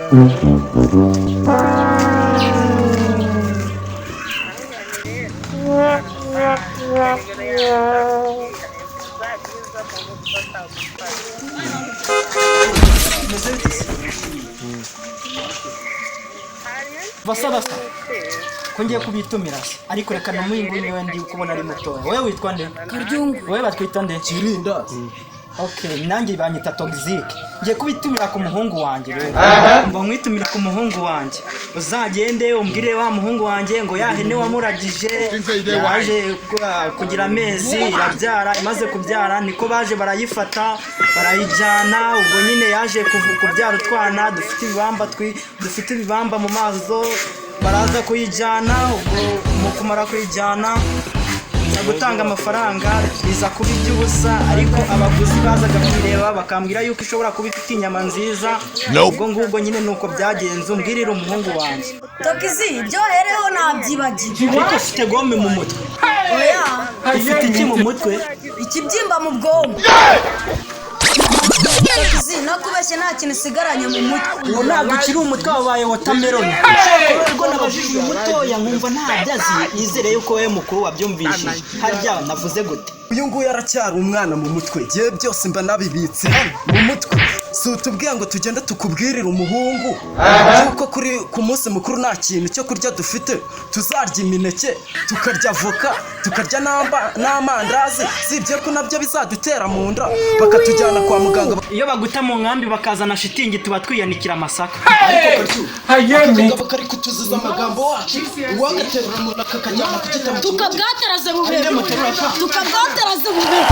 Basa ko ngiye kubitumira ariko reka namuyingu niwe ndi kubona ari muto. Wewe witwa nde? Karyungu. Wewe batwita nde? Kirinda. Okay, nanjye banyita Toxic. Ngiye kubitumira ku muhungu wanjye rero. Mba mwitumira ku muhungu wanjye. Uzagende umbwire wa muhungu wanjye ngo yahene wamuragije yaje kugira amezi irabyara, imaze kubyara niko baje barayifata barayijana, ubwo nyine yaje kubyara utwana dufite ibibamba mu mazo, baraza kuyijana, ubwo mu kumara kuyijana gutanga amafaranga biza kuba iby'ubusa, ariko abaguzi bazaga kwireba bakambwira yuko ishobora kuba ifite inyama nziza. Ubwo ngubwo nyine nuko byagenze. Umbwirire umuhungu wanjye. Tokizi ibyo hereho nabyibagiwe. Ariko ufite gome mu mutwe. Oya. Ufite iki mu mutwe? Ikibyimba mu bwonko. Tokizi nakubeshye nta kintu sigaranye mu mutwe. Ubu ntabwo ukiri umutwe wabaye watermelon. Ubwo nabajije umutoya nkumva ntabyazi, yizere yuko we mukuru wabyumvishije. Harya navuze gute? Uyu nguyu aracyari umwana mu mutwe. Giye byose mba nabibitse mu mutwe. Si utubwiye ngo tugende tukubwirire umuhungu yuko ku munsi mukuru nta kintu cyo kurya dufite, tuzarya imineke, tukarya avoka, tukarya n'amandazi, sibye ko nabyo bizadutera mu nda bakatujyana kwa muganga. Iyo baguta mu nkambi bakazana shitingi tuba twiyanikira amasaka. Ariko kari kutuzuza amagambo wacu, uwagaterura umuntu akakajyana ku gitabo tukabwateraze bubere, tukabwateraze bubere.